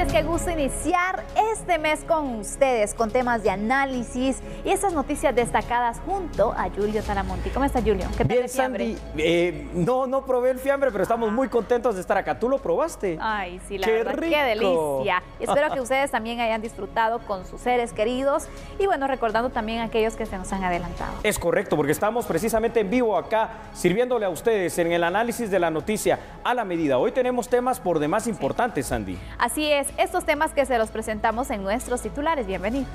días, qué gusto iniciar este mes con ustedes, con temas de análisis y estas noticias destacadas junto a Julio Talamonti. ¿Cómo está, Julio? ¿Qué tal Bien, el fiambre? Sandy, no probé el fiambre, pero estamos muy contentos de estar acá. ¿Tú lo probaste? Ay, sí, la ¡Qué verdad, rico! qué delicia. Y espero que ustedes también hayan disfrutado con sus seres queridos y bueno, recordando también a aquellos que se nos han adelantado. Es correcto, porque estamos precisamente en vivo acá, sirviéndole a ustedes en el análisis de la noticia a la medida. Hoy tenemos temas por demás importantes, Sandy. Así es, estos temas que se los presentamos en nuestros titulares. Bienvenidos.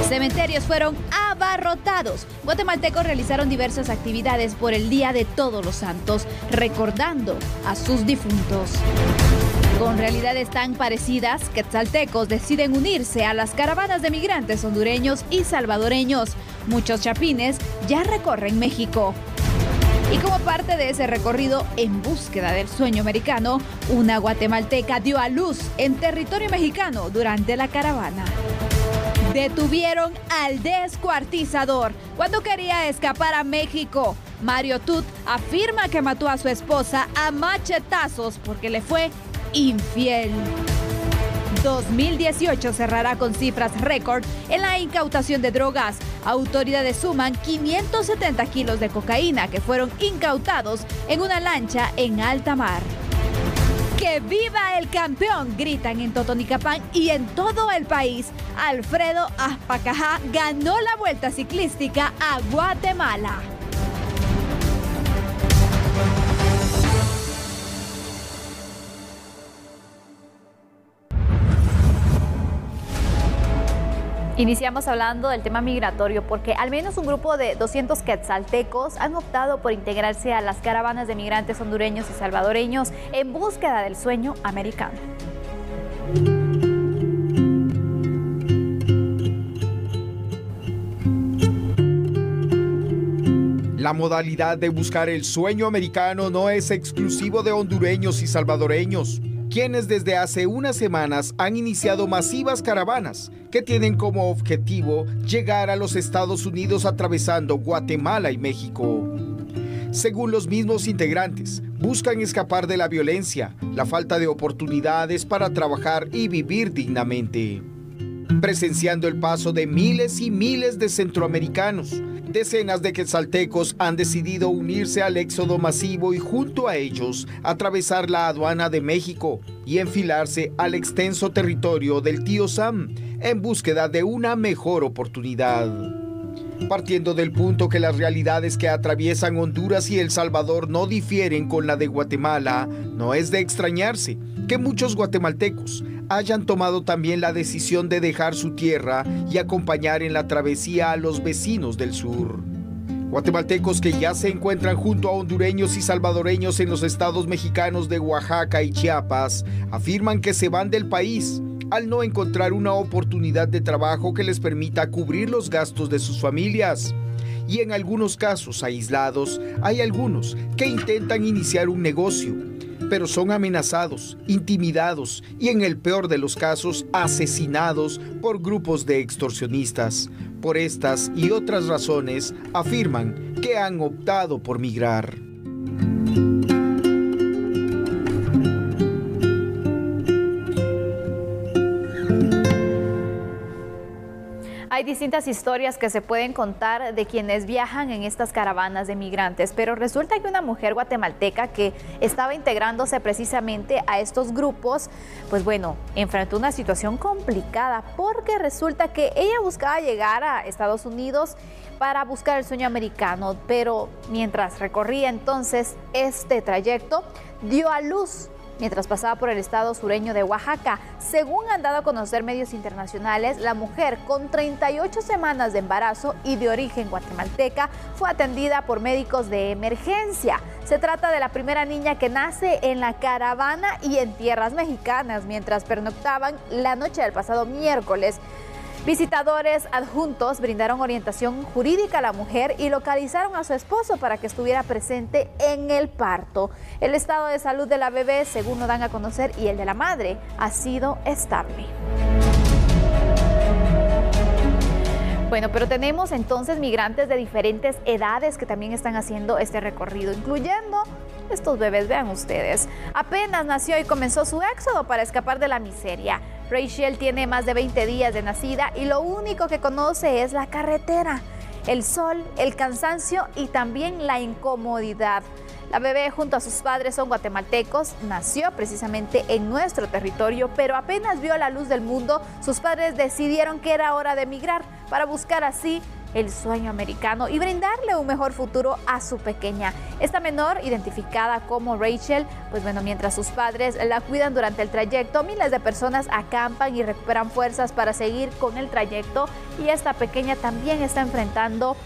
Cementerios fueron abarrotados. Guatemaltecos realizaron diversas actividades por el Día de Todos los Santos, recordando a sus difuntos. Con realidades tan parecidas, quetzaltecos deciden unirse a las caravanas de migrantes hondureños y salvadoreños. Muchos chapines ya recorren México. Y como parte de ese recorrido en búsqueda del sueño americano, una guatemalteca dio a luz en territorio mexicano durante la caravana. Detuvieron al descuartizador cuando quería escapar a México. Mario Tut afirma que mató a su esposa a machetazos porque le fue infiel. 2018 cerrará con cifras récord en la incautación de drogas. Autoridades suman 570 kilos de cocaína que fueron incautados en una lancha en alta mar. ¡Que viva el campeón!, gritan en Totonicapán y en todo el país. Alfredo Azpacajá ganó la Vuelta Ciclística a Guatemala. Iniciamos hablando del tema migratorio porque al menos un grupo de 200 quetzaltecos han optado por integrarse a las caravanas de migrantes hondureños y salvadoreños en búsqueda del sueño americano. La modalidad de buscar el sueño americano no es exclusivo de hondureños y salvadoreños, quienes desde hace unas semanas han iniciado masivas caravanas que tienen como objetivo llegar a los Estados Unidos atravesando Guatemala y México. Según los mismos integrantes, buscan escapar de la violencia, la falta de oportunidades para trabajar y vivir dignamente. Presenciando el paso de miles y miles de centroamericanos, decenas de quetzaltecos han decidido unirse al éxodo masivo y junto a ellos atravesar la aduana de México y enfilarse al extenso territorio del Tío Sam en búsqueda de una mejor oportunidad. Partiendo del punto que las realidades que atraviesan Honduras y El Salvador no difieren con la de Guatemala, no es de extrañarse que muchos guatemaltecos hayan tomado también la decisión de dejar su tierra y acompañar en la travesía a los vecinos del sur. Guatemaltecos que ya se encuentran junto a hondureños y salvadoreños en los estados mexicanos de Oaxaca y Chiapas afirman que se van del país al no encontrar una oportunidad de trabajo que les permita cubrir los gastos de sus familias. Y en algunos casos aislados, hay algunos que intentan iniciar un negocio, pero son amenazados, intimidados y en el peor de los casos asesinados por grupos de extorsionistas. Por estas y otras razones afirman que han optado por migrar. Hay distintas historias que se pueden contar de quienes viajan en estas caravanas de migrantes, pero resulta que una mujer guatemalteca que estaba integrándose precisamente a estos grupos, pues bueno, enfrentó una situación complicada porque resulta que ella buscaba llegar a Estados Unidos para buscar el sueño americano, pero mientras recorría entonces este trayecto, dio a luz mientras pasaba por el estado sureño de Oaxaca. Según han dado a conocer medios internacionales, la mujer con 38 semanas de embarazo y de origen guatemalteca fue atendida por médicos de emergencia. Se trata de la primera niña que nace en la caravana y en tierras mexicanas mientras pernoctaban la noche del pasado miércoles. Visitadores adjuntos brindaron orientación jurídica a la mujer y localizaron a su esposo para que estuviera presente en el parto. El estado de salud de la bebé, según lo dan a conocer, y el de la madre ha sido estable. Bueno, pero tenemos entonces migrantes de diferentes edades que también están haciendo este recorrido, incluyendo estos bebés, vean ustedes. Apenas nació y comenzó su éxodo para escapar de la miseria. Rachel tiene más de 20 días de nacida y lo único que conoce es la carretera, el sol, el cansancio y también la incomodidad. La bebé junto a sus padres son guatemaltecos, nació precisamente en nuestro territorio, pero apenas vio la luz del mundo, sus padres decidieron que era hora de emigrar para buscar así el sueño americano y brindarle un mejor futuro a su pequeña. Esta menor, identificada como Rachel, pues bueno, mientras sus padres la cuidan durante el trayecto, miles de personas acampan y recuperan fuerzas para seguir con el trayecto, y esta pequeña también está enfrentando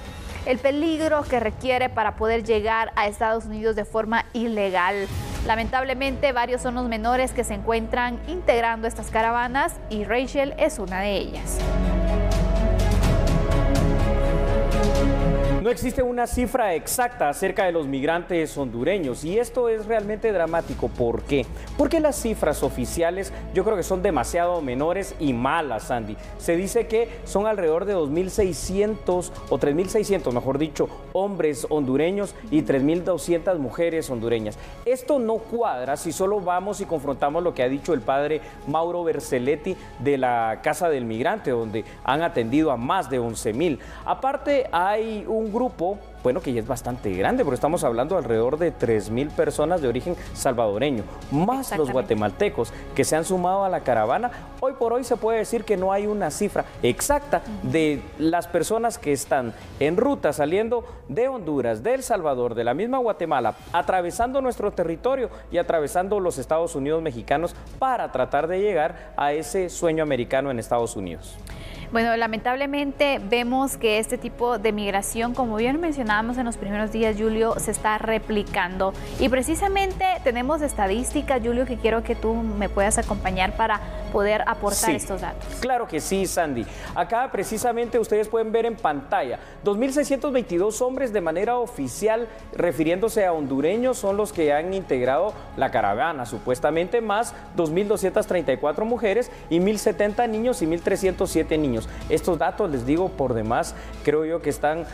el peligro que requiere para poder llegar a Estados Unidos de forma ilegal. Lamentablemente, varios son los menores que se encuentran integrando estas caravanas y Rachel es una de ellas. No existe una cifra exacta acerca de los migrantes hondureños y esto es realmente dramático. ¿Por qué? Porque las cifras oficiales yo creo que son demasiado menores y malas, Sandy. Se dice que son alrededor de 2.600 o 3.600, mejor dicho, hombres hondureños y 3.200 mujeres hondureñas. Esto no cuadra si solo vamos y confrontamos lo que ha dicho el padre Mauro Berceletti de la Casa del Migrante, donde han atendido a más de 11.000. Aparte, hay un grupo, bueno, que ya es bastante grande, porque estamos hablando de alrededor de 3.000 personas de origen salvadoreño, más los guatemaltecos que se han sumado a la caravana. Hoy por hoy se puede decir que no hay una cifra exacta de las personas que están en ruta saliendo de Honduras, de El Salvador, de la misma Guatemala, atravesando nuestro territorio y atravesando los Estados Unidos mexicanos para tratar de llegar a ese sueño americano en Estados Unidos. Bueno, lamentablemente vemos que este tipo de migración, como bien mencionábamos en los primeros días, Julio, se está replicando. Y precisamente tenemos estadísticas, Julio, que quiero que tú me puedas acompañar para poder aportar estos datos. Claro que sí, Sandy. Acá precisamente ustedes pueden ver en pantalla, 2.622 hombres de manera oficial, refiriéndose a hondureños, son los que han integrado la caravana, supuestamente, más 2.234 mujeres y 1.070 niños y 1.307 niños. Estos datos, les digo, por demás, creo yo que están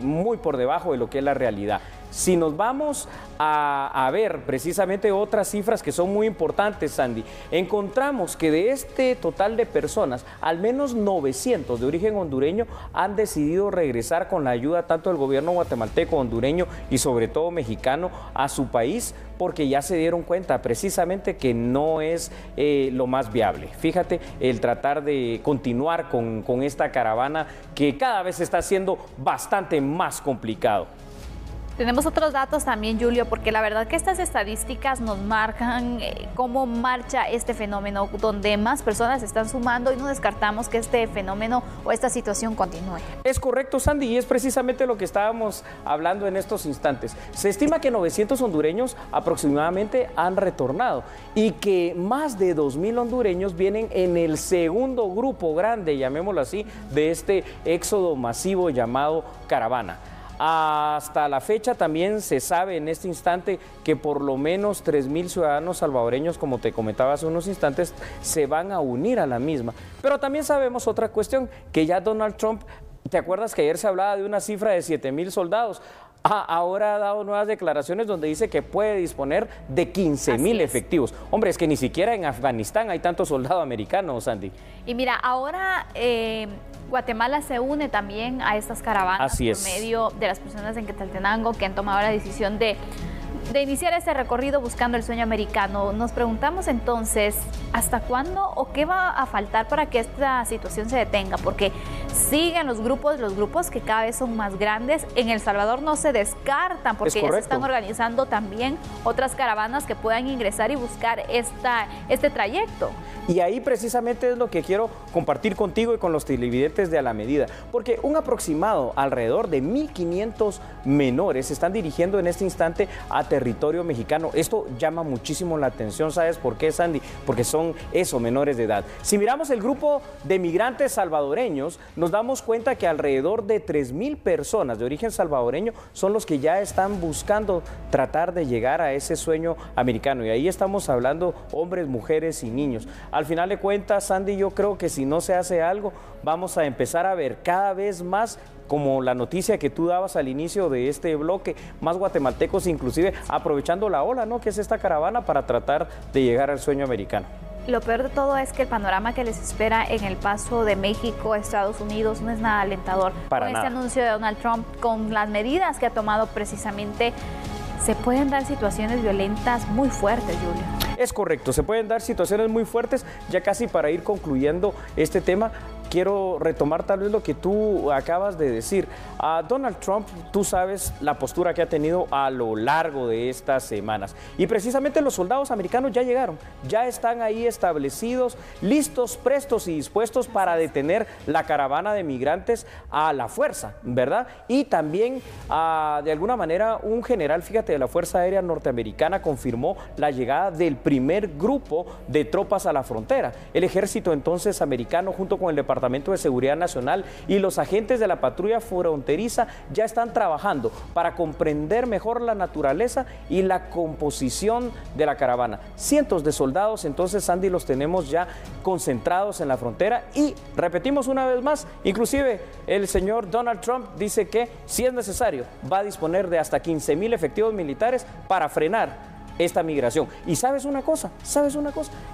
muy por debajo de lo que es la realidad. Si nos vamos a ver precisamente otras cifras que son muy importantes, Sandy, encontramos que de este total de personas, al menos 900 de origen hondureño han decidido regresar con la ayuda tanto del gobierno guatemalteco, hondureño y sobre todo mexicano a su país, porque ya se dieron cuenta precisamente que no es lo más viable. Fíjate, el tratar de continuar con esta caravana que cada vez está siendo bastante más complicado. Tenemos otros datos también, Julio, porque la verdad que estas estadísticas nos marcan cómo marcha este fenómeno, donde más personas se están sumando y no descartamos que este fenómeno o esta situación continúe. Es correcto, Sandy, y es precisamente lo que estábamos hablando en estos instantes. Se estima que 900 hondureños aproximadamente han retornado y que más de 2.000 hondureños vienen en el segundo grupo grande, llamémoslo así, de este éxodo masivo llamado caravana. Hasta la fecha también se sabe en este instante que por lo menos 3.000 ciudadanos salvadoreños, como te comentaba hace unos instantes, se van a unir a la misma. Pero también sabemos otra cuestión, que ya Donald Trump, ¿te acuerdas que ayer se hablaba de una cifra de 7.000 soldados? Ahora ha dado nuevas declaraciones donde dice que puede disponer de 15.000 efectivos. Hombre, es que ni siquiera en Afganistán hay tanto soldado americano, Sandy. Y mira, ahora Guatemala se une también a estas caravanas por medio de las personas en Quetzaltenango que han tomado la decisión de iniciar este recorrido buscando el sueño americano. Nos preguntamos entonces, ¿hasta cuándo o qué va a faltar para que esta situación se detenga? Porque siguen los grupos que cada vez son más grandes. En El Salvador no se descartan porque ya se están organizando también otras caravanas que puedan ingresar y buscar este trayecto. Y ahí precisamente es lo que quiero compartir contigo y con los televidentes de A la Medida, porque un aproximado alrededor de 1.500 menores se están dirigiendo en este instante a territorio mexicano. Esto llama muchísimo la atención, ¿sabes por qué, Sandy? Porque son menores de edad. Si miramos el grupo de migrantes salvadoreños, nos damos cuenta que alrededor de 3.000 personas de origen salvadoreño son los que ya están buscando tratar de llegar a ese sueño americano. Y ahí estamos hablando hombres, mujeres y niños. Al final de cuentas, Sandy, yo creo que si no se hace algo, vamos a empezar a ver cada vez más como la noticia que tú dabas al inicio de este bloque, más guatemaltecos inclusive aprovechando la ola, ¿no?, que es esta caravana para tratar de llegar al sueño americano. Lo peor de todo es que el panorama que les espera en el paso de México a Estados Unidos no es nada alentador. Para con nada. Este anuncio de Donald Trump, con las medidas que ha tomado precisamente, se pueden dar situaciones violentas muy fuertes, Julio. Es correcto, se pueden dar situaciones muy fuertes. Ya casi para ir concluyendo este tema, quiero retomar tal vez lo que tú acabas de decir. A Donald Trump, tú sabes la postura que ha tenido a lo largo de estas semanas. Y precisamente los soldados americanos ya llegaron, ya están ahí establecidos, listos, prestos y dispuestos para detener la caravana de migrantes a la fuerza, ¿verdad? Y también, de alguna manera, un general, fíjate, de la Fuerza Aérea Norteamericana confirmó la llegada del primer grupo de tropas a la frontera. El ejército entonces americano, junto con el Departamento de Seguridad Nacional y los agentes de la patrulla fronteriza, ya están trabajando para comprender mejor la naturaleza y la composición de la caravana. Cientos de soldados, entonces, Sandy, los tenemos ya concentrados en la frontera y, repetimos una vez más, inclusive el señor Donald Trump dice que, si es necesario, va a disponer de hasta 15,000 efectivos militares para frenar esta migración. Y ¿sabes una cosa?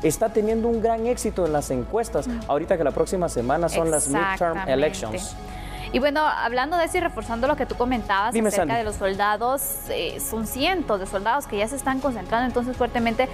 Está teniendo un gran éxito en las encuestas, ahorita que la próxima semana son las midterm elections. Y bueno, hablando de eso y reforzando lo que tú comentabas acerca de los soldados, son cientos de soldados que ya se están concentrando entonces fuertemente.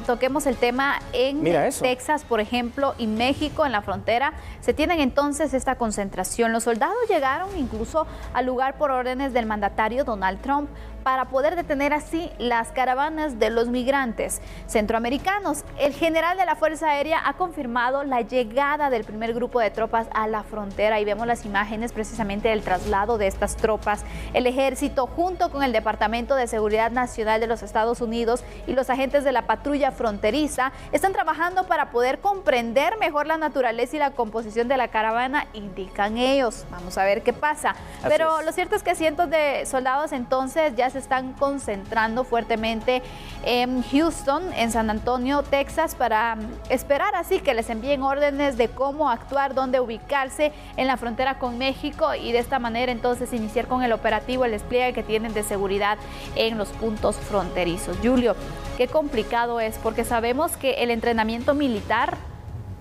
Toquemos el tema en Texas, por ejemplo, y México, en la frontera. Se tienen entonces esta concentración. Los soldados llegaron incluso al lugar por órdenes del mandatario Donald Trump para poder detener así las caravanas de los migrantes centroamericanos. El general de la Fuerza Aérea ha confirmado la llegada del primer grupo de tropas a la frontera y vemos las imágenes precisamente del traslado de estas tropas. El ejército, junto con el Departamento de Seguridad Nacional de los Estados Unidos y los agentes de la patrulla fronteriza, están trabajando para poder comprender mejor la naturaleza y la composición de la caravana, indican ellos. Vamos a ver qué pasa. Pero lo cierto es que cientos de soldados entonces ya se están concentrando fuertemente en Houston, en San Antonio, Texas, para esperar así que les envíen órdenes de cómo actuar, dónde ubicarse en la frontera con México y de esta manera entonces iniciar con el operativo, el despliegue que tienen de seguridad en los puntos fronterizos. Julio, qué complicado es, porque sabemos que el entrenamiento militar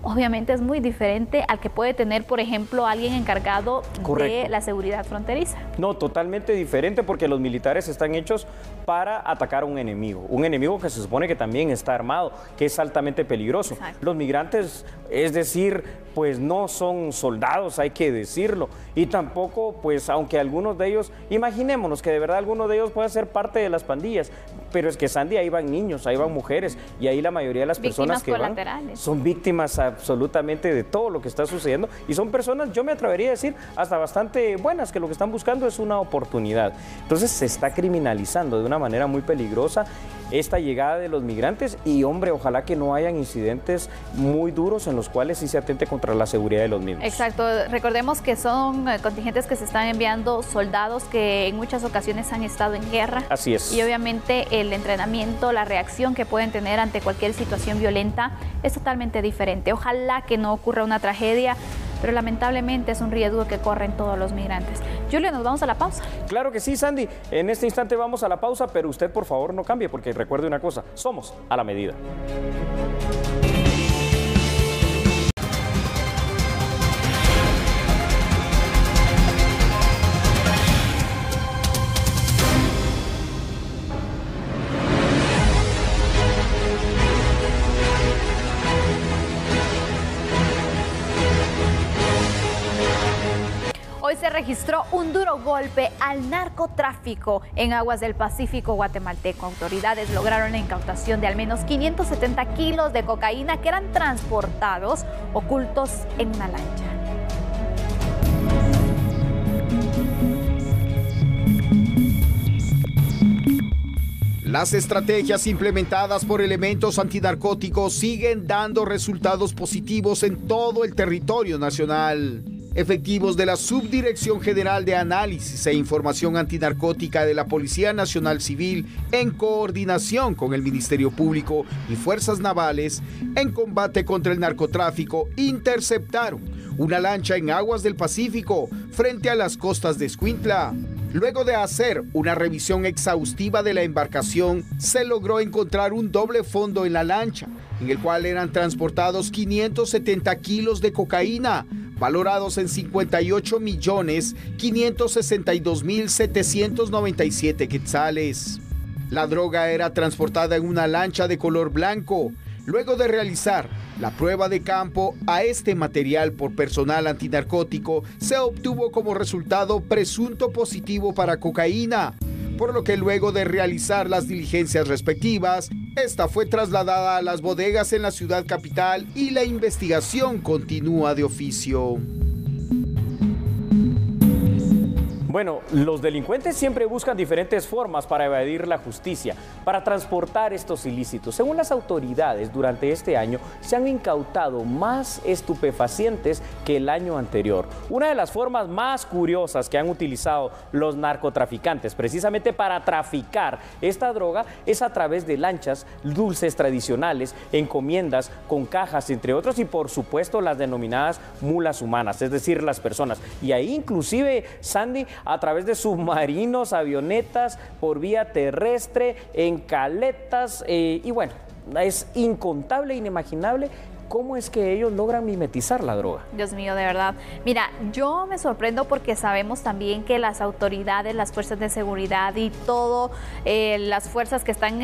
obviamente es muy diferente al que puede tener, por ejemplo, alguien encargado de la seguridad fronteriza. No, totalmente diferente, porque los militares están hechos para atacar a un enemigo que se supone que también está armado, que es altamente peligroso. Exacto. Los migrantes, es decir, pues no son soldados, hay que decirlo, y tampoco, pues aunque algunos de ellos, imaginémonos que de verdad algunos de ellos puedan ser parte de las pandillas, pero es que, Sandy, ahí van niños, ahí van mujeres, y ahí la mayoría de las personas que van son víctimas absolutamente de todo lo que está sucediendo, y son personas, yo me atrevería a decir, hasta bastante buenas, que lo que están buscando es una oportunidad. Entonces se está criminalizando de una manera muy peligrosa esta llegada de los migrantes y, hombre, ojalá que no hayan incidentes muy duros en los cuales sí se atente contra la seguridad de los mismos. Exacto, recordemos que son contingentes que se están enviando soldados que en muchas ocasiones han estado en guerra. Así es. Y obviamente el entrenamiento, la reacción que pueden tener ante cualquier situación violenta es totalmente diferente. Ojalá que no ocurra una tragedia, pero lamentablemente es un riesgo que corren todos los migrantes. Julio, ¿nos vamos a la pausa? Claro que sí, Sandy. En este instante vamos a la pausa, pero usted por favor no cambie, porque recuerde una cosa, somos a la medida. Hoy se registró un duro golpe al narcotráfico en aguas del Pacífico guatemalteco. Autoridades lograron la incautación de al menos 570 kilos de cocaína que eran transportados ocultos en una lancha. Las estrategias implementadas por elementos antinarcóticos siguen dando resultados positivos en todo el territorio nacional. Efectivos de la Subdirección General de Análisis e Información Antinarcótica de la Policía Nacional Civil, en coordinación con el Ministerio Público y Fuerzas Navales, en combate contra el narcotráfico, interceptaron una lancha en aguas del Pacífico frente a las costas de Escuintla. Luego de hacer una revisión exhaustiva de la embarcación, se logró encontrar un doble fondo en la lancha, en el cual eran transportados 570 kilos de cocaína, valorados en 58.562.797 quetzales. La droga era transportada en una lancha de color blanco. Luego de realizar la prueba de campo a este material por personal antinarcótico, se obtuvo como resultado presunto positivo para cocaína, por lo que luego de realizar las diligencias respectivas, esta fue trasladada a las bodegas en la ciudad capital y la investigación continúa de oficio. Bueno, los delincuentes siempre buscan diferentes formas para evadir la justicia, para transportar estos ilícitos. Según las autoridades, durante este año se han incautado más estupefacientes que el año anterior. Una de las formas más curiosas que han utilizado los narcotraficantes precisamente para traficar esta droga es a través de lanchas, dulces tradicionales, encomiendas con cajas, entre otros, y por supuesto las denominadas mulas humanas, es decir, las personas. Y ahí inclusive, Sandy, a través de submarinos, avionetas, por vía terrestre, en caletas, y bueno, es incontable, inimaginable cómo es que ellos logran mimetizar la droga. Dios mío, de verdad. Mira, yo me sorprendo porque sabemos también que las autoridades, las fuerzas de seguridad y todo, las fuerzas que están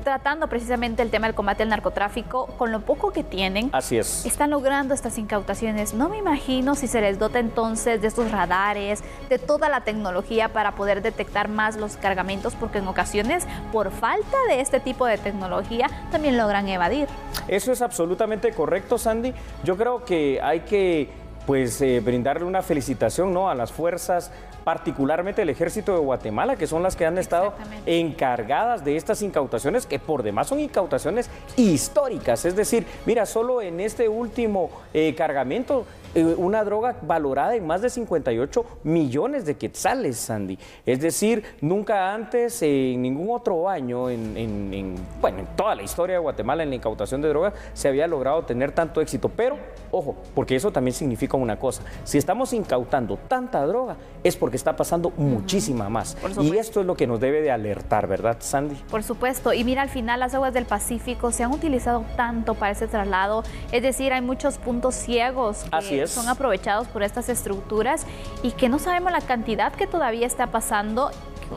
tratando precisamente el tema del combate al narcotráfico, con lo poco que tienen, así es, están logrando estas incautaciones. No me imagino si se les dota entonces de estos radares, de toda la tecnología para poder detectar más los cargamentos, porque en ocasiones, por falta de este tipo de tecnología, también logran evadir. Eso es absolutamente correcto, Sandy. Yo creo que hay que brindarle una felicitación, ¿no?, a las fuerzas, particularmente el Ejército de Guatemala, que son las que han estado encargadas de estas incautaciones, que por demás son incautaciones históricas. Es decir, mira, solo en este último cargamento, una droga valorada en más de 58 millones de quetzales, Sandy. Es decir, nunca antes, en ningún otro año, en toda la historia de Guatemala, en la incautación de drogas, se había logrado tener tanto éxito. Pero, ojo, porque eso también significa una cosa: si estamos incautando tanta droga, es porque está pasando muchísima más. Y esto es lo que nos debe de alertar, ¿verdad, Sandy? Por supuesto. Y mira, al final las aguas del Pacífico se han utilizado tanto para ese traslado. Es decir, hay muchos puntos ciegos que son aprovechados por estas estructuras y que no sabemos la cantidad que todavía está pasando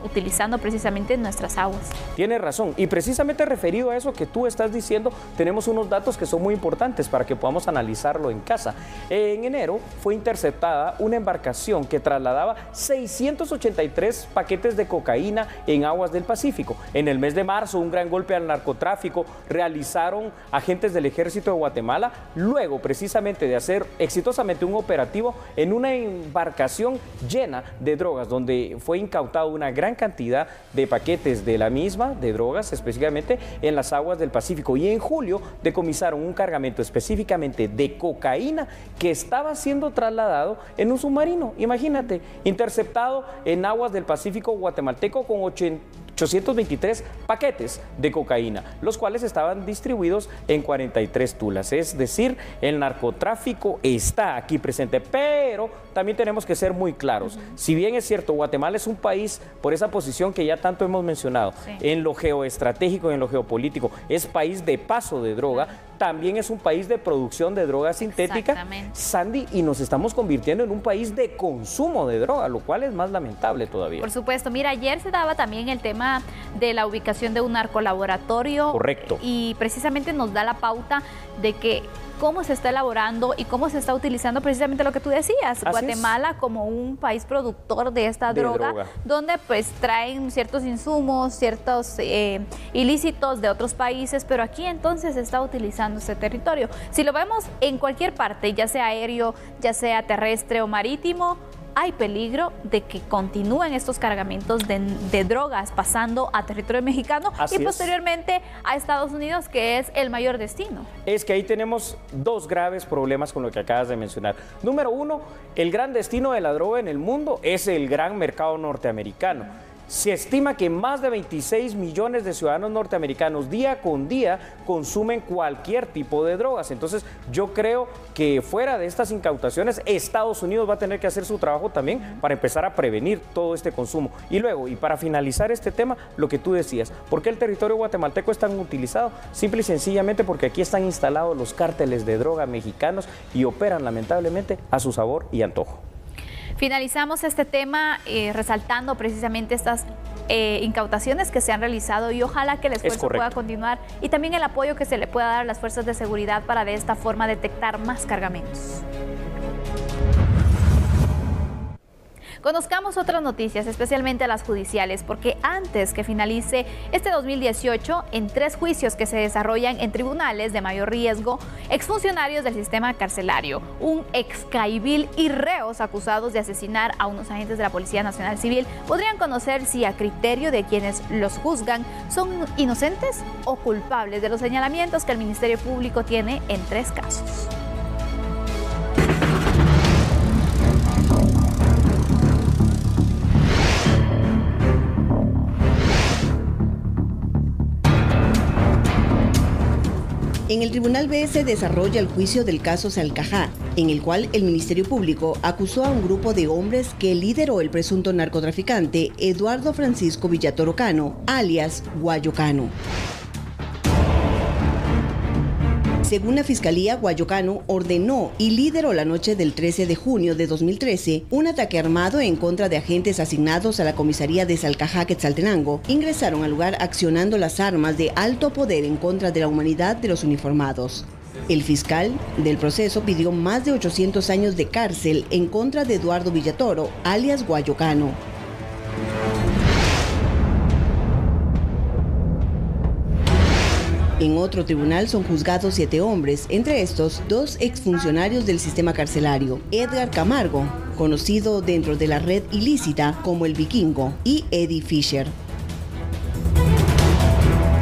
utilizando precisamente nuestras aguas. Tiene razón, y precisamente referido a eso que tú estás diciendo, tenemos unos datos que son muy importantes para que podamos analizarlo en casa. En enero fue interceptada una embarcación que trasladaba 683 paquetes de cocaína en aguas del Pacífico. En el mes de marzo, un gran golpe al narcotráfico realizaron agentes del Ejército de Guatemala, luego precisamente de hacer exitosamente un operativo en una embarcación llena de drogas, donde fue incautado una gran cantidad de paquetes de la misma, de drogas específicamente, en las aguas del Pacífico. Y en julio decomisaron un cargamento específicamente de cocaína que estaba siendo trasladado en un submarino. Imagínate, interceptado en aguas del Pacífico guatemalteco con 823 paquetes de cocaína, los cuales estaban distribuidos en 43 tulas. Es decir, el narcotráfico está aquí presente, pero también tenemos que ser muy claros. Si bien es cierto, Guatemala es un país, por esa posición que ya tanto hemos mencionado, en lo geoestratégico, en lo geopolítico, es país de paso de droga, también es un país de producción de droga sintética, Sandy, y nos estamos convirtiendo en un país de consumo de droga, lo cual es más lamentable todavía. Por supuesto. Mira, ayer se daba también el tema de la ubicación de un narcolaboratorio. Correcto. Y precisamente nos da la pauta de que cómo se está elaborando y cómo se está utilizando precisamente lo que tú decías, Guatemala como un país productor de esta droga, donde pues traen ciertos insumos, ciertos ilícitos de otros países, pero aquí entonces se está utilizando este territorio. Si lo vemos en cualquier parte, ya sea aéreo, ya sea terrestre o marítimo, hay peligro de que continúen estos cargamentos de drogas pasando a territorio mexicano y posteriormente a Estados Unidos, que es el mayor destino. Es que ahí tenemos dos graves problemas con lo que acabas de mencionar. Número uno, el gran destino de la droga en el mundo es el gran mercado norteamericano. Se estima que más de 26 millones de ciudadanos norteamericanos día con día consumen cualquier tipo de drogas. Entonces yo creo que fuera de estas incautaciones, Estados Unidos va a tener que hacer su trabajo también para empezar a prevenir todo este consumo. Y luego, y para finalizar este tema, lo que tú decías, ¿por qué el territorio guatemalteco es tan utilizado? Simple y sencillamente porque aquí están instalados los cárteles de droga mexicanos y operan lamentablemente a su sabor y antojo. Finalizamos este tema resaltando precisamente estas incautaciones que se han realizado y ojalá que el esfuerzo pueda continuar y también el apoyo que se le pueda dar a las fuerzas de seguridad para de esta forma detectar más cargamentos. Conozcamos otras noticias, especialmente las judiciales, porque antes que finalice este 2018, en 3 juicios que se desarrollan en tribunales de mayor riesgo, exfuncionarios del sistema carcelario, un excaibil y reos acusados de asesinar a unos agentes de la Policía Nacional Civil podrían conocer si a criterio de quienes los juzgan son inocentes o culpables de los señalamientos que el Ministerio Público tiene en 3 casos. En el Tribunal B se desarrolla el juicio del caso Salcajá, en el cual el Ministerio Público acusó a un grupo de hombres que lideró el presunto narcotraficante Eduardo Francisco Villatoro Cano, alias Guayo Cano. Según la Fiscalía, Guayo Cano ordenó y lideró la noche del 13 de junio de 2013 un ataque armado en contra de agentes asignados a la comisaría de Salcajá, Quetzaltenango. Ingresaron al lugar accionando las armas de alto poder en contra de la humanidad de los uniformados. El fiscal del proceso pidió más de 800 años de cárcel en contra de Eduardo Villatoro, alias Guayo Cano. En otro tribunal son juzgados 7 hombres, entre estos 2 exfuncionarios del sistema carcelario, Edgar Camargo, conocido dentro de la red ilícita como el Vikingo, y Eddie Fisher.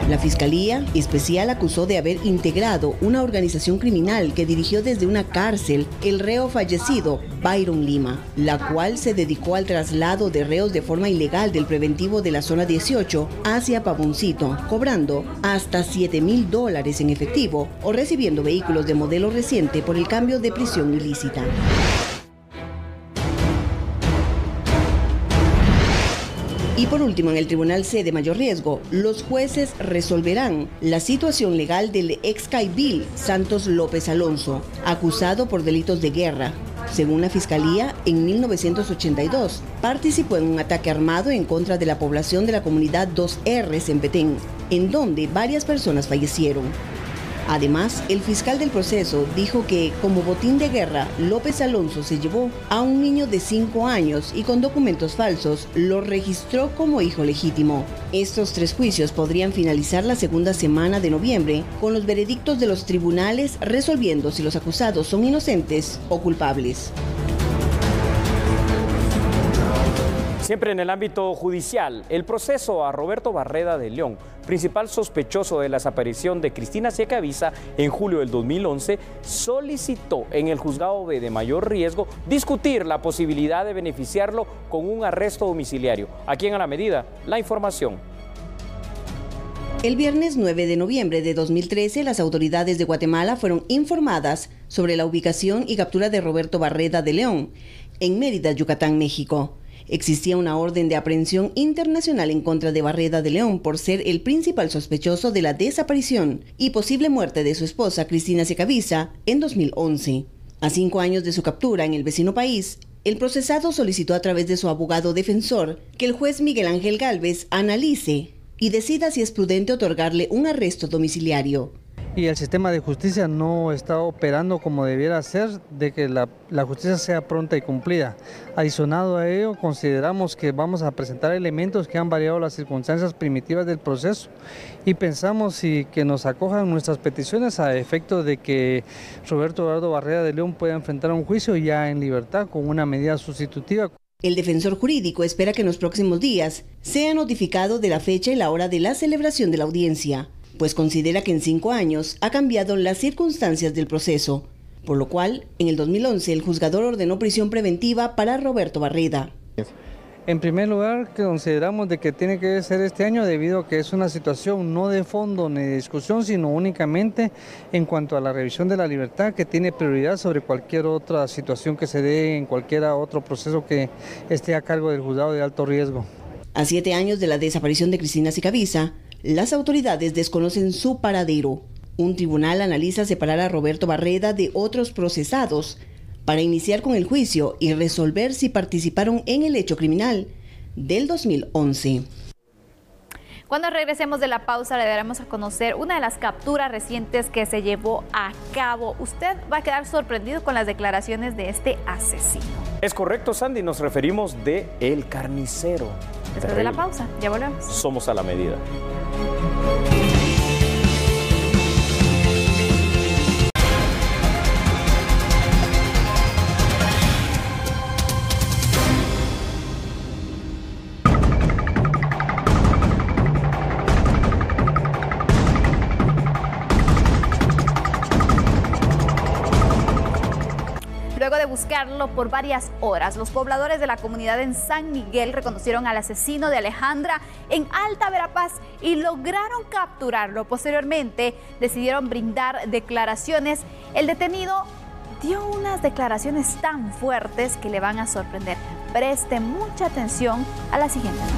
La Fiscalía Especial acusó de haber integrado una organización criminal que dirigió desde una cárcel el reo fallecido Byron Lima, la cual se dedicó al traslado de reos de forma ilegal del preventivo de la zona 18 hacia Pavoncito, cobrando hasta $7,000 en efectivo o recibiendo vehículos de modelo reciente por el cambio de prisión ilícita. Y por último, en el Tribunal C de mayor riesgo, los jueces resolverán la situación legal del excaibil Santos López Alonso, acusado por delitos de guerra. Según la Fiscalía, en 1982 participó en un ataque armado en contra de la población de la comunidad 2R en Petén, en donde varias personas fallecieron. Además, el fiscal del proceso dijo que, como botín de guerra, López Alonso se llevó a un niño de 5 años y con documentos falsos lo registró como hijo legítimo. Estos 3 juicios podrían finalizar la segunda semana de noviembre, con los veredictos de los tribunales resolviendo si los acusados son inocentes o culpables. Siempre en el ámbito judicial, el proceso a Roberto Barreda de León, principal sospechoso de la desaparición de Cristina Siecaviza en julio del 2011, solicitó en el juzgado B de mayor riesgo discutir la posibilidad de beneficiarlo con un arresto domiciliario. Aquí en A la Medida, la información. El viernes 9 de noviembre de 2013, las autoridades de Guatemala fueron informadas sobre la ubicación y captura de Roberto Barreda de León en Mérida, Yucatán, México. Existía una orden de aprehensión internacional en contra de Barreda de León por ser el principal sospechoso de la desaparición y posible muerte de su esposa Cristina Siecaviza en 2011. A 5 años de su captura en el vecino país, el procesado solicitó a través de su abogado defensor que el juez Miguel Ángel Gálvez analice y decida si es prudente otorgarle un arresto domiciliario. y el sistema de justicia no está operando como debiera ser, de que la justicia sea pronta y cumplida. Adicionado a ello, consideramos que vamos a presentar elementos que han variado las circunstancias primitivas del proceso y pensamos que nos acojan nuestras peticiones a efecto de que Roberto Eduardo Barreda de León pueda enfrentar un juicio ya en libertad con una medida sustitutiva. El defensor jurídico espera que en los próximos días sea notificado de la fecha y la hora de la celebración de la audiencia, pues considera que en 5 años ha cambiado las circunstancias del proceso, por lo cual en el 2011 el juzgador ordenó prisión preventiva para Roberto Barreda. En primer lugar, consideramos de que tiene que ser este año debido a que es una situación no de fondo ni de discusión, sino únicamente en cuanto a la revisión de la libertad, que tiene prioridad sobre cualquier otra situación que se dé en cualquier otro proceso que esté a cargo del juzgado de alto riesgo. A 7 años de la desaparición de Cristina Sicavisa, las autoridades desconocen su paradero. Un tribunal analiza separar a Roberto Barreda de otros procesados para iniciar con el juicio y resolver si participaron en el hecho criminal del 2011. Cuando regresemos de la pausa le daremos a conocer una de las capturas recientes que se llevó a cabo. Usted va a quedar sorprendido con las declaraciones de este asesino. Es correcto, Sandy, nos referimos de El Carnicero. Después de la pausa, ya volvemos. Somos a la medida. Luego de buscarlo por varias horas, los pobladores de la comunidad en San Miguel reconocieron al asesino de Alejandra en Alta Verapaz y lograron capturarlo. Posteriormente decidieron brindar declaraciones. El detenido dio unas declaraciones tan fuertes que le van a sorprender. Preste mucha atención a la siguiente nota.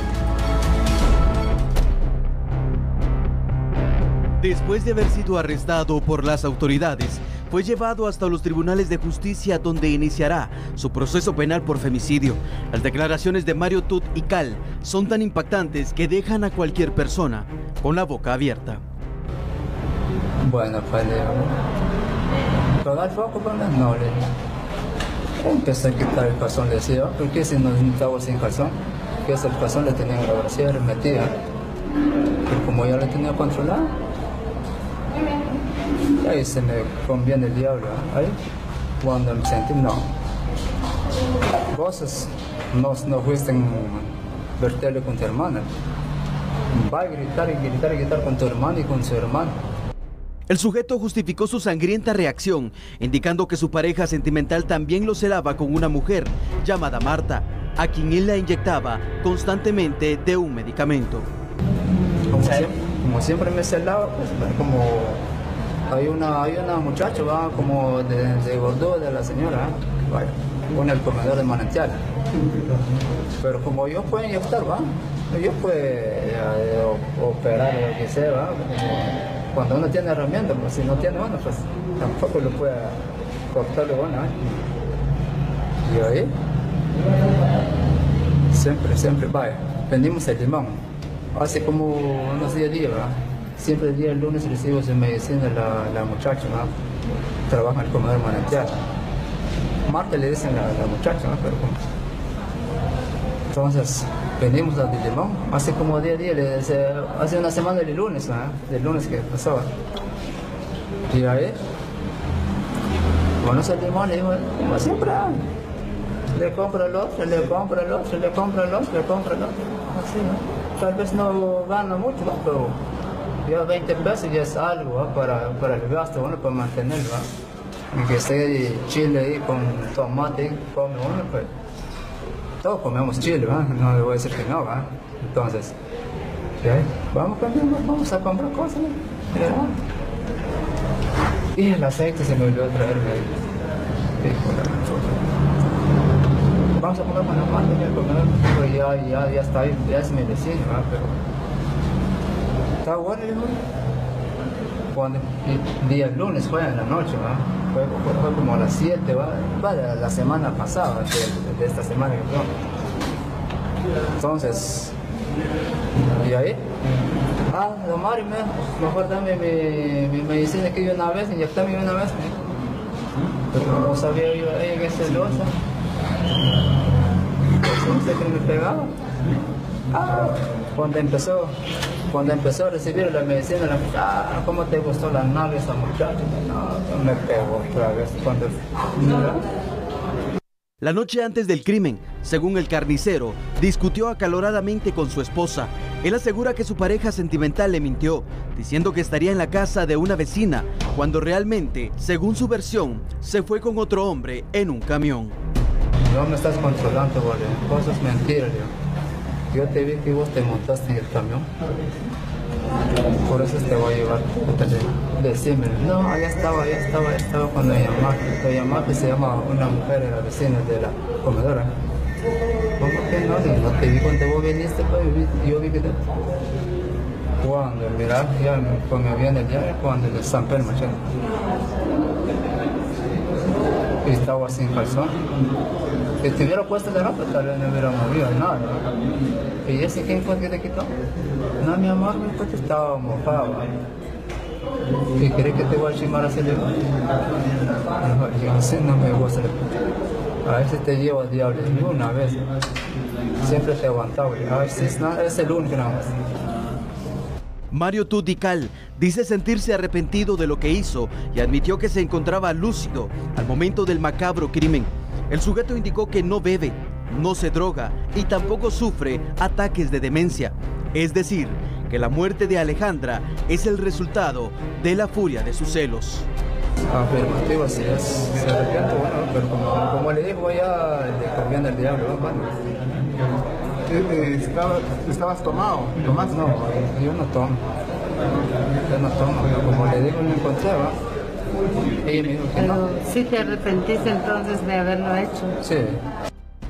Después de haber sido arrestado por las autoridades, fue llevado hasta los tribunales de justicia donde iniciará su proceso penal por femicidio. Las declaraciones de Mario Tut y Cal son tan impactantes que dejan a cualquier persona con la boca abierta. Bueno, pues pagar poco, pero no le empecé a quitar el calzón, le decía, ¿por qué si nos estaba sin calzón? Que ese calzón le tenía la brasier metida, pero como ya le tenía controlado, y ahí se me conviene el diablo, ahí cuando me sentí, no, vos no fuiste en verterle con tu hermana, va a gritar y gritar y gritar con tu hermana y con su hermano. El sujeto justificó su sangrienta reacción, indicando que su pareja sentimental también lo celaba con una mujer llamada Marta, a quien él la inyectaba constantemente de un medicamento. Como siempre me celaba, pues, como hay una muchacha, va, como de gordura de la señora, vaya, con el comedor de manantial. Pero como yo puedo inyectar, va, yo puedo operar o lo que sea, va, cuando uno tiene herramientas, pues si no tiene una, pues tampoco lo puede cortarle una. Y ahí, siempre, vaya, vendimos el limón. Hace como unos 10 días, ¿verdad? Siempre el día lunes recibo su medicina la muchacha, ¿no? Trabaja en el comedor manantial. Marta le dicen la muchacha, ¿no? Pero entonces, vendimos la de limón. Hace como 10 días, hace una semana del lunes, ¿no? Del lunes que pasaba. Y ahí, bueno, ese limón, le digo, como siempre, le compro el otro, le compro el otro, le compro el otro, le compro el otro. Así, ¿no? Tal vez no gana mucho, ¿no? Pero ya 20 pesos ya es algo, ¿no? para el gasto, bueno, para mantenerlo. ¿No? Aunque esté chile ahí con tomate, come uno, pues todos comemos chile, ¿no? No le voy a decir que no, ¿no? Entonces, ¿sí? Vamos a comprar cosas, ¿no? Y el aceite se me olvidó traerme. Vamos a comprar con la mano, pero ya está ahí, ya es mi vecino, ¿no? Pero está bueno, ¿no? Cuando el día lunes fue en la noche, ¿no? Fue como a las 7, va de la semana pasada, de esta semana que fue. Entonces, y ahí, don Mario, mejor dame mi medicina que yo una vez, inyectame una vez. Pero no sabía yo que es celosa. No sé qué me pegaba. Cuando empezó a recibir la medicina, ¿cómo te gustó la nave esa muchacha? No, me pegó otra vez. La noche antes del crimen, según el carnicero, discutió acaloradamente con su esposa. Él asegura que su pareja sentimental le mintió, diciendo que estaría en la casa de una vecina, cuando realmente, según su versión, se fue con otro hombre en un camión. No me estás controlando, vale. Cosas mentiras, yo te vi que vos te montaste en el camión. Por eso te voy a llevar. Decime, no, allá estaba cuando me llamaste. Te llamaste, se llama una mujer, la vecina de la comedora. ¿Cómo que no? No te vi cuando vos viniste, pues, yo vi que te... Cuando, mira, ya cuando me viene el día, cuando le zampé el machete. Y estaba sin calzón. Si te hubiera puesto la ropa, tal vez no hubiera movido nada. ¿Y ese quién fue que te quitó? No, mi amor, mi coche estaba mojado. ¿Y querés que te voy a chimar así? Yo así no me gusta. A veces te llevo al diablo, y una vez. Siempre te he aguantado. A veces es el único nada más. Mario Tut y Cal dice sentirse arrepentido de lo que hizo y admitió que se encontraba lúcido al momento del macabro crimen. El sujeto indicó que no bebe, no se droga y tampoco sufre ataques de demencia. Es decir, que la muerte de Alejandra es el resultado de la furia de sus celos. Afirmativo, así es. Se arrepiente, bueno, pero como le dijo ya, le conviene el diablo, ¿Estabas tomado? ¿Tomás? No, yo no tomo. Como le digo, no encontré, ¿va? Ella me dijo que no. ¿Sí te arrepentiste entonces de haberlo hecho? Sí.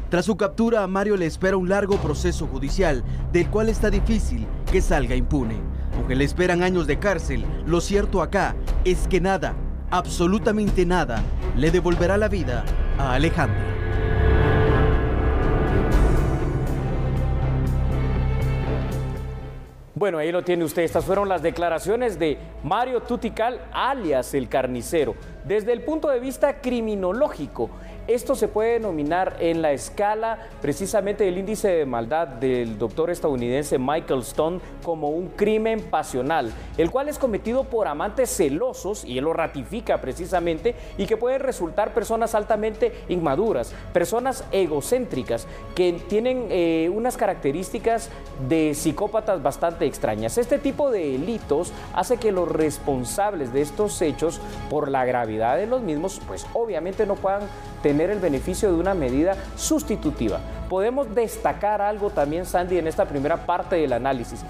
Tras su captura, a Mario le espera un largo proceso judicial, del cual está difícil que salga impune. Aunque le esperan años de cárcel, lo cierto acá es que nada, absolutamente nada, le devolverá la vida a Alejandra. Bueno, ahí lo tiene usted. Estas fueron las declaraciones de Mario Tut y Cal, alias el carnicero. Desde el punto de vista criminológico, esto se puede denominar en la escala precisamente del índice de maldad del doctor estadounidense Michael Stone como un crimen pasional, el cual es cometido por amantes celosos, y él lo ratifica precisamente, y que pueden resultar personas altamente inmaduras, personas egocéntricas, que tienen unas características de psicópatas bastante extrañas. Este tipo de delitos hace que los responsables de estos hechos, por la gravedad de los mismos, pues obviamente no puedan tener el beneficio de una medida sustitutiva. Podemos destacar algo también, Sandy, en esta primera parte del análisis.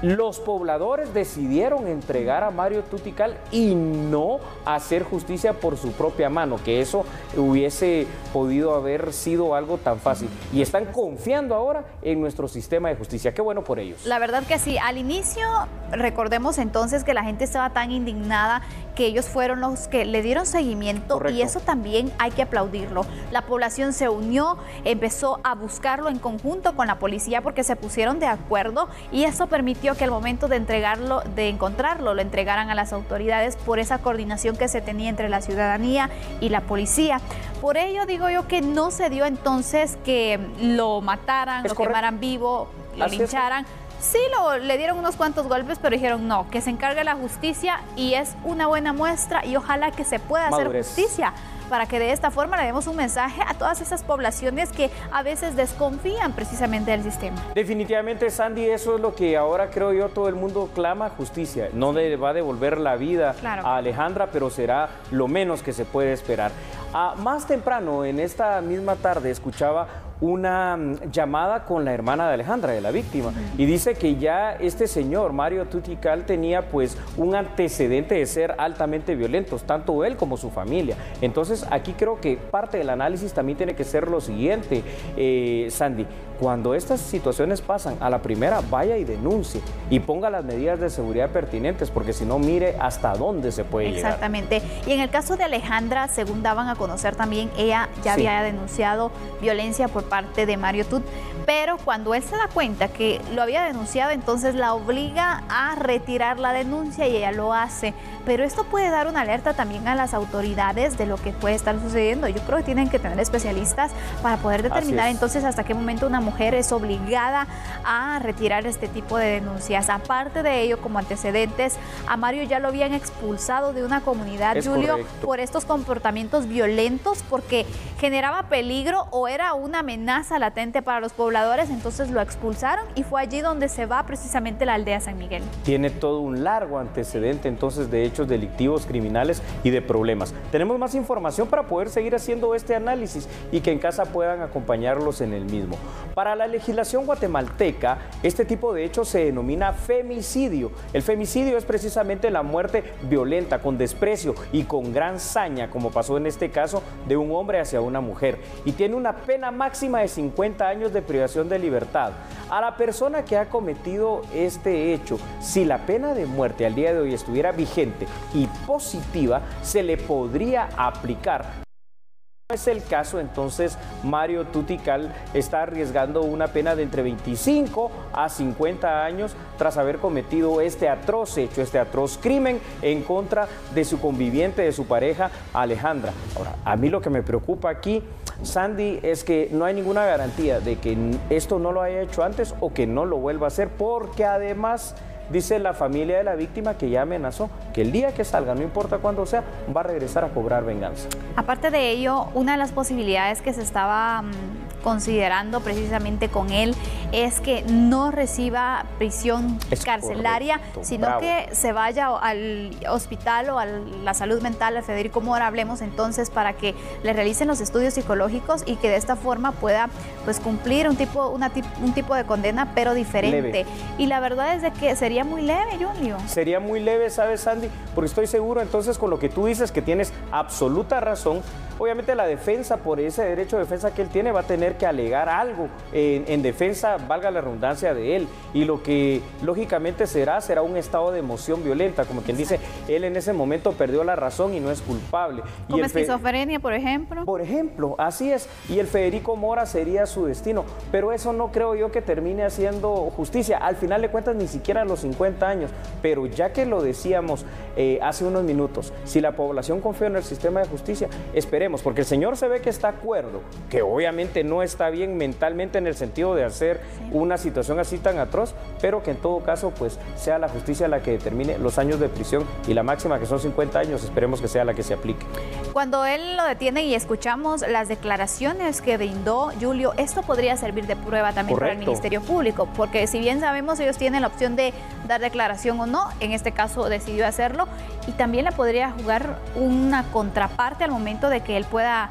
Los pobladores decidieron entregar a Mario Tut y Cal y no hacer justicia por su propia mano, que eso hubiese podido haber sido algo tan fácil. Y están confiando ahora en nuestro sistema de justicia. Qué bueno por ellos. La verdad que sí. Al inicio, recordemos entonces que la gente estaba tan indignada que ellos fueron los que le dieron seguimiento. Correcto. Y eso también hay que aplaudirlo. La población se unió, empezó a buscarlo en conjunto con la policía porque se pusieron de acuerdo, y eso permitió que al momento de entregarlo, de encontrarlo, lo entregaran a las autoridades por esa coordinación que se tenía entre la ciudadanía y la policía. Por ello digo yo que no se dio entonces que lo mataran, lo quemaran vivo, lo lincharan. Sí, le dieron unos cuantos golpes, pero dijeron no, que se encargue la justicia, y es una buena muestra, y ojalá que se pueda hacer justicia, para que de esta forma le demos un mensaje a todas esas poblaciones que a veces desconfían precisamente del sistema. Definitivamente, Sandy, eso es lo que ahora creo yo todo el mundo clama: justicia. No le va a devolver la vida a Alejandra, pero será lo menos que se puede esperar. Más temprano, en esta misma tarde, escuchaba una llamada con la hermana de Alejandra, de la víctima, y dice que ya este señor, Mario Tut y Cal, tenía pues un antecedente de ser altamente violentos, tanto él como su familia. Entonces aquí creo que parte del análisis también tiene que ser lo siguiente, Sandy: cuando estas situaciones pasan, a la primera vaya y denuncie y ponga las medidas de seguridad pertinentes, porque si no, mire hasta dónde se puede llegar. Exactamente. Y en el caso de Alejandra, según daban a conocer también, ella ya había denunciado violencia por parte de Mario Tut. pero cuando él se da cuenta que lo había denunciado, entonces la obliga a retirar la denuncia y ella lo hace. Pero esto puede dar una alerta también a las autoridades de lo que puede estar sucediendo. Yo creo que tienen que tener especialistas para poder determinar entonces hasta qué momento una mujer es obligada a retirar este tipo de denuncias. Aparte de ello, como antecedentes, a Mario ya lo habían expulsado de una comunidad, Julio, por estos comportamientos violentos, porque generaba peligro o era una amenaza latente para los pobladores. Entonces lo expulsaron y fue allí donde se va precisamente la aldea San Miguel. Tiene todo un largo antecedente entonces de hechos delictivos, criminales y de problemas. Tenemos más información para poder seguir haciendo este análisis y que en casa puedan acompañarlos en el mismo. Para la legislación guatemalteca, este tipo de hechos se denomina femicidio. El femicidio es precisamente la muerte violenta, con desprecio y con gran saña, como pasó en este caso, de un hombre hacia una mujer, y tiene una pena máxima de 50 años de privación de libertad. A la persona que ha cometido este hecho, si la pena de muerte al día de hoy estuviera vigente y positiva, se le podría aplicar. No es el caso, entonces Mario Tutical está arriesgando una pena de entre 25 a 50 años tras haber cometido este atroz hecho, este atroz crimen en contra de su conviviente, de su pareja Alejandra. Ahora, a mí lo que me preocupa aquí, Sandy, es que no hay ninguna garantía de que esto no lo haya hecho antes o que no lo vuelva a hacer, porque además dice la familia de la víctima que ya amenazó que el día que salga, no importa cuándo sea, va a regresar a cobrar venganza. Aparte de ello, una de las posibilidades que se estaba considerando precisamente con él es que no reciba prisión carcelaria, sino que se vaya al hospital o a la salud mental, a Federico Mora, hablemos entonces, para que le realicen los estudios psicológicos y que de esta forma pueda pues cumplir un tipo de condena, pero diferente. Leve. Y la verdad es de que sería muy leve, Julio. Sería muy leve, ¿sabes, Sandy? Porque estoy seguro entonces con lo que tú dices, que tienes absoluta razón. Obviamente la defensa, por ese derecho de defensa que él tiene, va a tener que alegar algo en defensa, valga la redundancia, de él. Y lo que lógicamente será un estado de emoción violenta, como quien dice, él en ese momento perdió la razón y no es culpable. Como esquizofrenia, por ejemplo. Por ejemplo, así es. Y el Federico Mora sería su destino. Pero eso no creo yo que termine haciendo justicia. Al final de cuentas, ni siquiera a los 50 años. Pero ya que lo decíamos hace unos minutos, si la población confía en el sistema de justicia, esperemos, porque el señor se ve que está de acuerdo, que obviamente no está bien mentalmente en el sentido de hacer una situación así tan atroz, pero que en todo caso pues sea la justicia la que determine los años de prisión, y la máxima, que son 50 años, esperemos que sea la que se aplique. Cuando él lo detiene y escuchamos las declaraciones que brindó Julio, esto podría servir de prueba también para el Ministerio Público, porque si bien sabemos ellos tienen la opción de dar declaración o no, en este caso decidió hacerlo, y también le podría jugar una contraparte al momento de que él pueda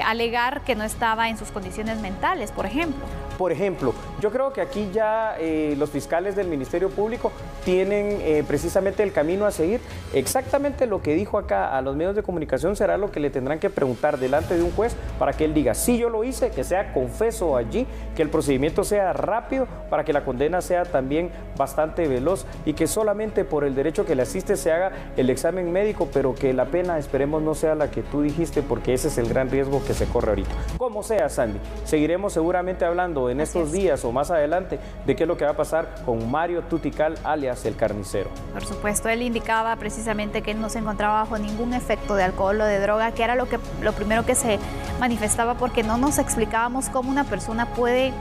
alegar que no estaba en sus condiciones mentales, por ejemplo. Por ejemplo, yo creo que aquí ya los fiscales del Ministerio Público tienen precisamente el camino a seguir. Exactamente lo que dijo acá a los medios de comunicación será lo que le tendrán que preguntar delante de un juez para que él diga, sí, yo lo hice, que sea confeso allí, que el procedimiento sea rápido para que la condena sea también bastante veloz y que solamente por el derecho que le asiste se haga el examen médico, pero que la pena, esperemos, no sea la que tú dijiste, porque ese es el gran riesgo que se corre ahorita. Como sea, Sandy, seguiremos seguramente hablando en estos días o más adelante de qué es lo que va a pasar con Mario Tutical, alias el carnicero. Por supuesto, él indicaba precisamente que él no se encontraba bajo ningún efecto de alcohol o de droga, que era lo primero que se manifestaba, porque no nos explicábamos cómo una persona puede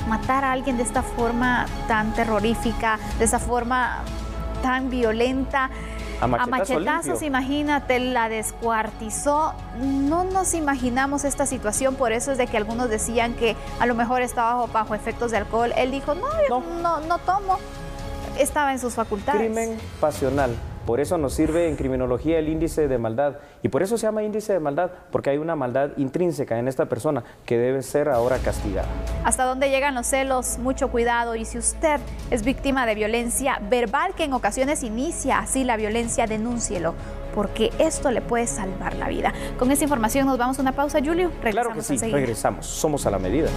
matar a alguien de esta forma tan terrorífica, de esa forma tan violenta. A machetazos, imagínate, la descuartizó. No nos imaginamos esta situación, por eso es de que algunos decían que a lo mejor estaba bajo efectos de alcohol. Él dijo, no tomo, estaba en sus facultades. Crimen pasional. Por eso nos sirve en criminología el índice de maldad. Y por eso se llama índice de maldad, porque hay una maldad intrínseca en esta persona que debe ser ahora castigada. ¿Hasta dónde llegan los celos? Mucho cuidado. Y si usted es víctima de violencia verbal, que en ocasiones inicia así la violencia, denúncielo, porque esto le puede salvar la vida. Con esta información nos vamos a una pausa, Julio. Regresamos. Claro que sí, enseguida. Regresamos. Somos a la medida.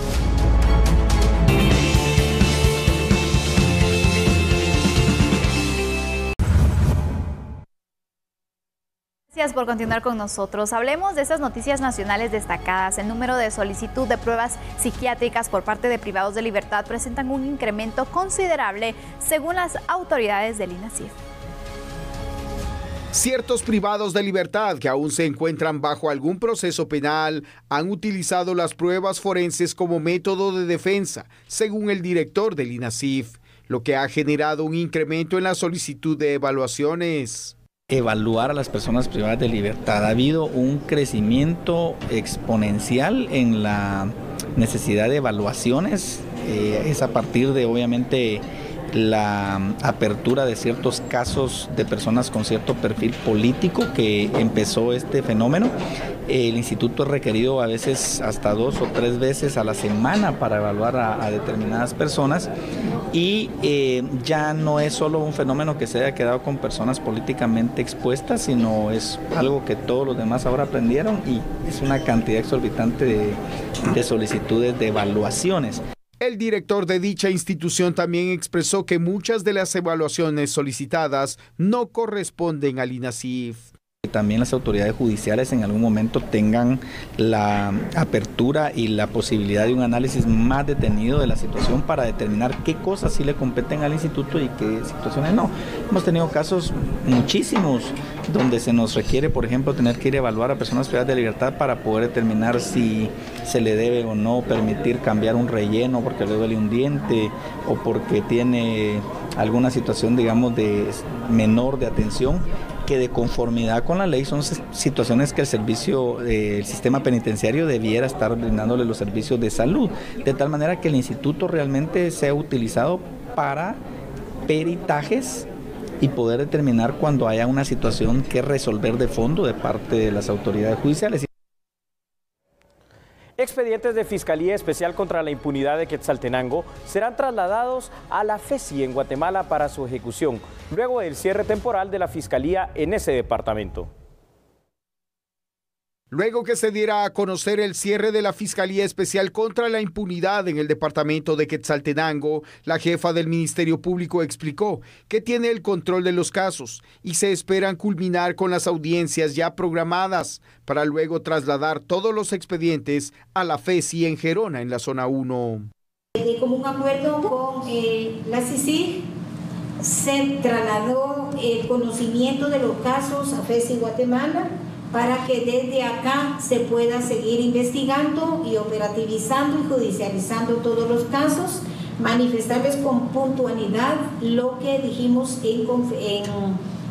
Gracias por continuar con nosotros. Hablemos de estas noticias nacionales destacadas. El número de solicitud de pruebas psiquiátricas por parte de privados de libertad presentan un incremento considerable según las autoridades del INASIF. Ciertos privados de libertad que aún se encuentran bajo algún proceso penal han utilizado las pruebas forenses como método de defensa, según el director del INASIF, lo que ha generado un incremento en la solicitud de evaluaciones. Evaluar a las personas privadas de libertad. Ha habido un crecimiento exponencial en la necesidad de evaluaciones. Es a partir de, obviamente, la apertura de ciertos casos de personas con cierto perfil político que empezó este fenómeno. El instituto es requerido a veces hasta 2 o 3 veces a la semana para evaluar a determinadas personas y ya no es solo un fenómeno que se haya quedado con personas políticamente expuestas, sino es algo que todos los demás ahora aprendieron y es una cantidad exorbitante de solicitudes de evaluaciones. El director de dicha institución también expresó que muchas de las evaluaciones solicitadas no corresponden al INASIF. También las autoridades judiciales en algún momento tengan la apertura y la posibilidad de un análisis más detenido de la situación para determinar qué cosas sí le competen al instituto y qué situaciones no. Hemos tenido casos muchísimos donde se nos requiere, por ejemplo, tener que ir a evaluar a personas privadas de libertad para poder determinar si se le debe o no permitir cambiar un relleno porque le duele un diente o porque tiene alguna situación, digamos, de menor de atención, que de conformidad con la ley son situaciones que el sistema penitenciario debiera estar brindándole los servicios de salud, de tal manera que el instituto realmente sea utilizado para peritajes y poder determinar cuando haya una situación que resolver de fondo de parte de las autoridades judiciales. Expedientes de Fiscalía Especial contra la Impunidad de Quetzaltenango serán trasladados a la FECI en Guatemala para su ejecución, luego del cierre temporal de la Fiscalía en ese departamento. Luego que se diera a conocer el cierre de la Fiscalía Especial contra la Impunidad en el departamento de Quetzaltenango, la jefa del Ministerio Público explicó que tiene el control de los casos y se esperan culminar con las audiencias ya programadas para luego trasladar todos los expedientes a la FECI en Gerona, en la zona 1. De común acuerdo con la CICIG, se trasladó el conocimiento de los casos a FECI Guatemala, para que desde acá se pueda seguir investigando y operativizando y judicializando todos los casos, manifestarles con puntualidad lo que dijimos en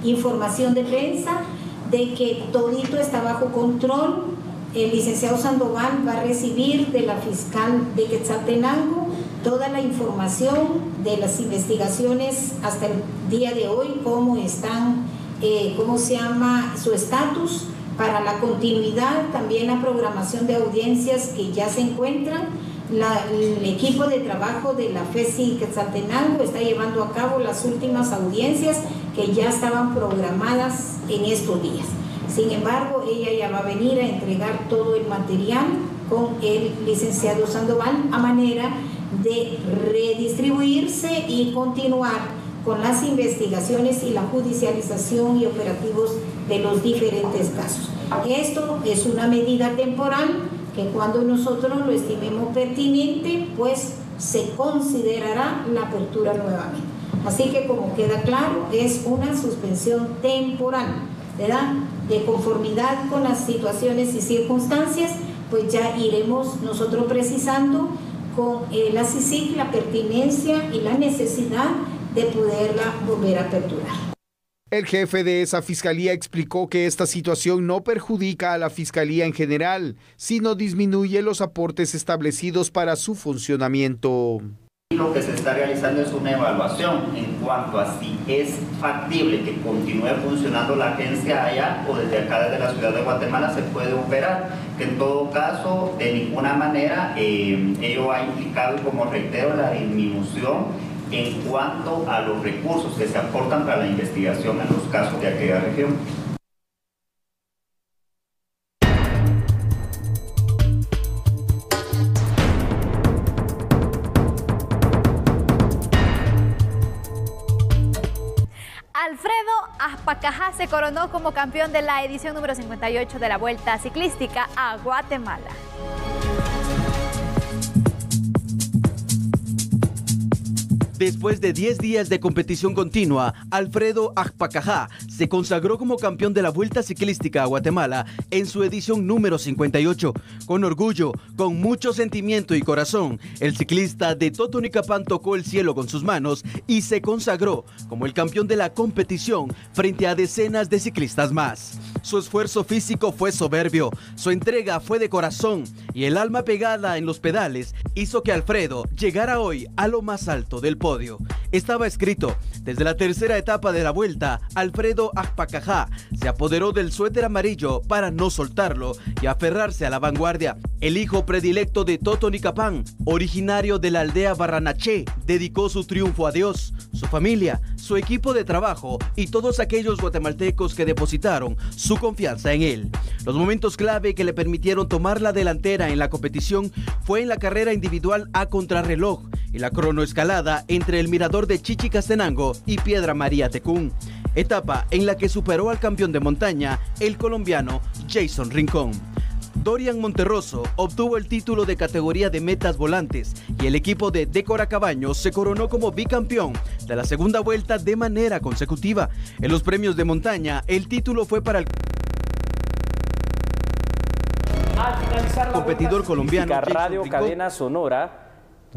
información de prensa, de que todito está bajo control. El licenciado Sandoval va a recibir de la fiscal de Quetzaltenango toda la información de las investigaciones hasta el día de hoy, cómo están, su estatus, para la continuidad, también la programación de audiencias que ya se encuentran. El equipo de trabajo de la FECI Quetzaltenango está llevando a cabo las últimas audiencias que ya estaban programadas en estos días. Sin embargo, ella ya va a venir a entregar todo el material con el licenciado Sandoval a manera de redistribuirse y continuar con las investigaciones y la judicialización y operativos de los diferentes casos. Esto es una medida temporal que cuando nosotros lo estimemos pertinente, pues se considerará la apertura nuevamente. Así que, como queda claro, es una suspensión temporal, ¿verdad? De conformidad con las situaciones y circunstancias, pues ya iremos nosotros precisando con la CICIG la pertinencia y la necesidad de poderla volver a aperturar. El jefe de esa fiscalía explicó que esta situación no perjudica a la fiscalía en general, sino disminuye los aportes establecidos para su funcionamiento. Lo que se está realizando es una evaluación en cuanto a si es factible que continúe funcionando la agencia allá o desde acá, desde la ciudad de Guatemala, se puede operar, que en todo caso, de ninguna manera, ello ha implicado, como reitero, la disminución en cuanto a los recursos que se aportan para la investigación en los casos de aquella región. Alfredo Ajpacajá se coronó como campeón de la edición número 58 de la Vuelta Ciclística a Guatemala. Después de 10 días de competición continua, Alfredo Ajpacajá se consagró como campeón de la Vuelta Ciclística a Guatemala en su edición número 58. Con orgullo, con mucho sentimiento y corazón, el ciclista de Totonicapán tocó el cielo con sus manos y se consagró como el campeón de la competición frente a decenas de ciclistas más. Su esfuerzo físico fue soberbio, su entrega fue de corazón y el alma pegada en los pedales hizo que Alfredo llegara hoy a lo más alto del podio. Estaba escrito: desde la tercera etapa de la vuelta, Alfredo Ajpacajá se apoderó del suéter amarillo para no soltarlo y aferrarse a la vanguardia. El hijo predilecto de Totonicapán, originario de la aldea Barranaché, dedicó su triunfo a Dios, su familia, su equipo de trabajo y todos aquellos guatemaltecos que depositaron su confianza en él. Los momentos clave que le permitieron tomar la delantera en la competición fue en la carrera individual a contrarreloj y la cronoescalada entre el mirador de Chichicastenango y Piedra María Tecún, etapa en la que superó al campeón de montaña, el colombiano Jason Rincón. Dorian Monterroso obtuvo el título de categoría de metas volantes y el equipo de Décora Cabaños se coronó como bicampeón de la segunda vuelta de manera consecutiva. En los premios de montaña, el título fue para el competidor colombiano Radio Cadena Sonora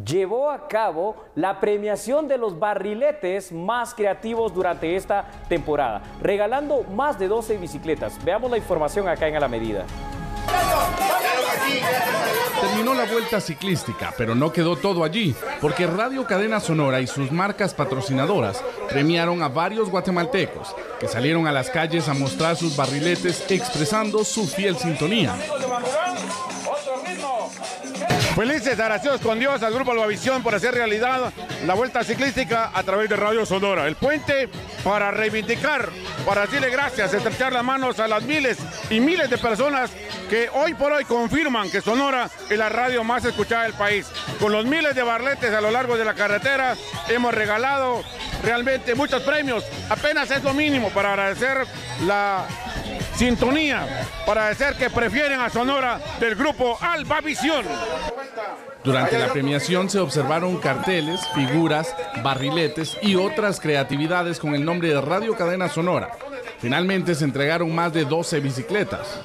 llevó a cabo la premiación de los barriletes más creativos durante esta temporada, regalando más de 12 bicicletas. Veamos la información acá en A la Medida. Terminó la Vuelta Ciclística, pero no quedó todo allí, porque Radio Cadena Sonora y sus marcas patrocinadoras premiaron a varios guatemaltecos que salieron a las calles a mostrar sus barriletes expresando su fiel sintonía. Felices agradecidos con Dios al Grupo Albavisión por hacer realidad la Vuelta Ciclística a través de Radio Sonora. El puente para reivindicar, para decirle gracias, estrechar las manos a las miles y miles de personas que hoy por hoy confirman que Sonora es la radio más escuchada del país. Con los miles de barletes a lo largo de la carretera hemos regalado realmente muchos premios. Apenas es lo mínimo para agradecer la sintonía, para decir que prefieren a Sonora del Grupo Albavisión. Durante la premiación se observaron carteles, figuras, barriletes y otras creatividades con el nombre de Radio Cadena Sonora. Finalmente se entregaron más de 12 bicicletas.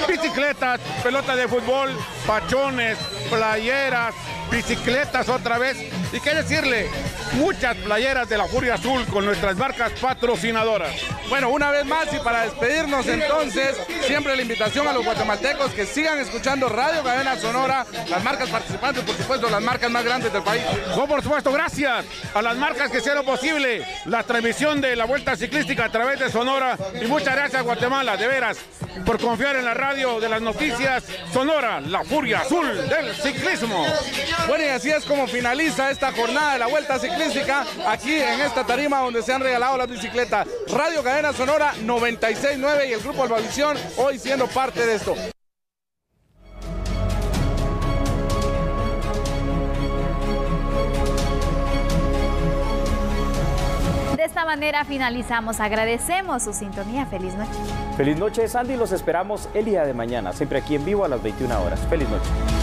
Bicicletas, pelotas de fútbol, pachones, playeras, bicicletas otra vez. Y qué decirle, muchas playeras de la Furia Azul con nuestras marcas patrocinadoras. Bueno, una vez más y para despedirnos entonces, siempre la invitación a los guatemaltecos que sigan escuchando Radio Cadena Sonora, las marcas participantes, por supuesto, las marcas más grandes del país. No, por supuesto, gracias a las marcas que hicieron posible la transmisión de la Vuelta Ciclística a través de Sonora. Y muchas gracias, Guatemala, de veras, por confiar en la radio de las noticias. Sonora, la Furia Azul del ciclismo. Bueno, y así es como finaliza esta jornada de la Vuelta Ciclística aquí en esta tarima donde se han regalado las bicicletas. Radio Cadena Sonora 96.9 y el Grupo Albavisión hoy siendo parte de esto. De esta manera finalizamos. Agradecemos su sintonía. Feliz noche. Feliz noche, Sandy. Los esperamos el día de mañana, siempre aquí en vivo a las 21 horas. Feliz noche.